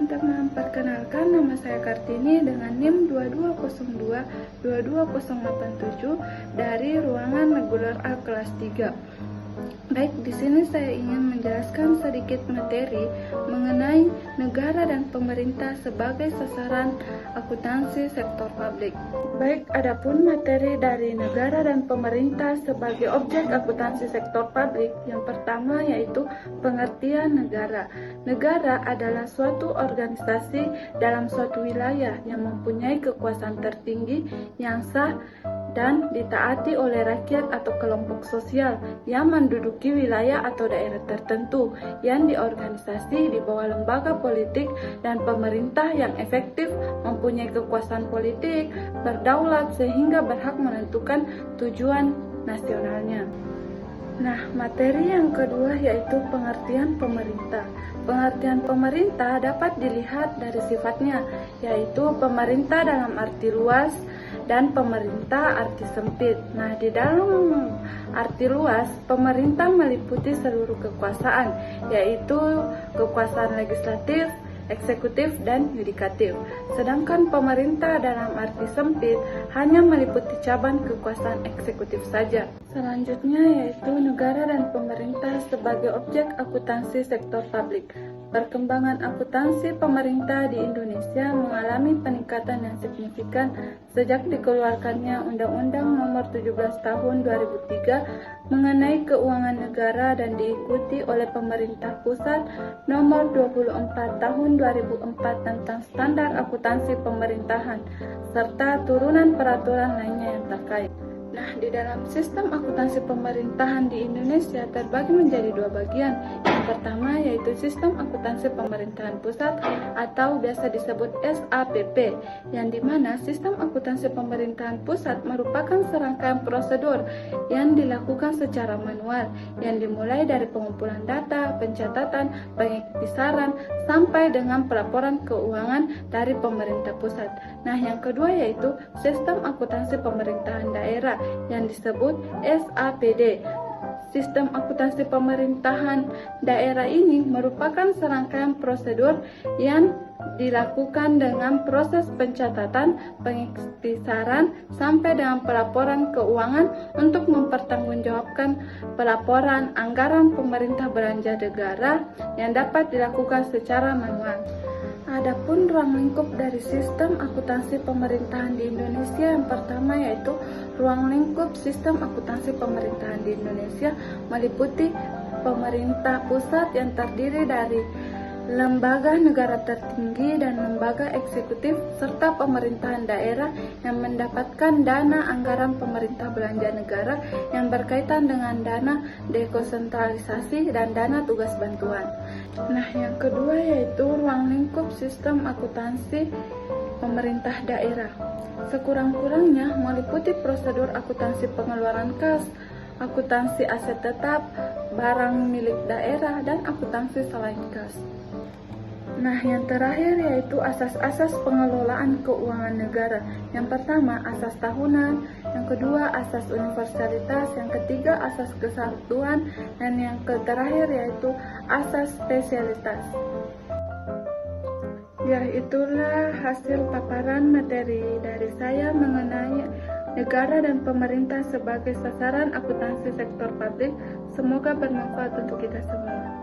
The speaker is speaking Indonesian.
untuk memperkenalkan, nama saya Kartini dengan NIM 2202-22087 dari ruangan reguler A kelas 3. Baik, di sini saya ingin menjelaskan sedikit materi mengenai negara dan pemerintah sebagai sasaran akuntansi sektor publik. Baik, adapun materi dari negara dan pemerintah sebagai objek akuntansi sektor publik, yang pertama yaitu pengertian negara. Negara adalah suatu organisasi dalam suatu wilayah yang mempunyai kekuasaan tertinggi yang sah dan ditaati oleh rakyat atau kelompok sosial yang menduduki wilayah atau daerah tertentu, yang diorganisasi di bawah lembaga politik dan pemerintah yang efektif, mempunyai kekuasaan politik, berdaulat sehingga berhak menentukan tujuan nasionalnya. Nah, materi yang kedua yaitu pengertian pemerintah. Pengertian pemerintah dapat dilihat dari sifatnya, yaitu pemerintah dalam arti luas dan pemerintah arti sempit. Nah, di dalam arti luas, pemerintah meliputi seluruh kekuasaan, yaitu kekuasaan legislatif, eksekutif, dan yudikatif. Sedangkan pemerintah dalam arti sempit hanya meliputi cabang kekuasaan eksekutif saja. Selanjutnya yaitu negara dan pemerintah sebagai objek akuntansi sektor publik. Perkembangan akuntansi pemerintah di Indonesia mengalami peningkatan yang signifikan sejak dikeluarkannya Undang-Undang Nomor 17 Tahun 2003 mengenai keuangan negara dan diikuti oleh Pemerintah Pusat Nomor 24 Tahun 2004 tentang standar akuntansi pemerintahan serta turunan peraturan lainnya yang terkait. Nah, di dalam sistem akuntansi pemerintahan di Indonesia terbagi menjadi dua bagian. Yang pertama yaitu sistem akuntansi pemerintahan pusat atau biasa disebut SAPP, yang dimana sistem akuntansi pemerintahan pusat merupakan serangkaian prosedur yang dilakukan secara manual, yang dimulai dari pengumpulan data, pencatatan, pengiktisaran, sampai dengan pelaporan keuangan dari pemerintah pusat. Nah, yang kedua yaitu sistem akuntansi pemerintahan daerah yang disebut SAPD. Sistem akuntansi pemerintahan daerah ini merupakan serangkaian prosedur yang dilakukan dengan proses pencatatan, pengiktisaran, sampai dengan pelaporan keuangan untuk mempertanggungjawabkan pelaporan anggaran pemerintah belanja negara yang dapat dilakukan secara manual. Adapun ruang lingkup dari sistem akuntansi pemerintahan di Indonesia, yang pertama yaitu ruang lingkup sistem akuntansi pemerintahan di Indonesia meliputi pemerintah pusat yang terdiri dari lembaga negara tertinggi dan lembaga eksekutif serta pemerintahan daerah yang mendapatkan dana anggaran pemerintah belanja negara yang berkaitan dengan dana dekonsentralisasi dan dana tugas bantuan. Nah, yang kedua yaitu ruang lingkup sistem akuntansi pemerintah daerah. Sekurang-kurangnya meliputi prosedur akuntansi pengeluaran kas, akuntansi aset tetap, barang milik daerah, dan akuntansi selain kas. Nah, yang terakhir yaitu asas-asas pengelolaan keuangan negara. Yang pertama, asas tahunan, yang kedua, asas universalitas, yang ketiga, asas kesatuan, dan yang terakhir yaitu asas spesialitas. Ya, itulah hasil paparan materi dari saya mengenai negara dan pemerintah sebagai sasaran akuntansi sektor publik. Semoga bermanfaat untuk kita semua.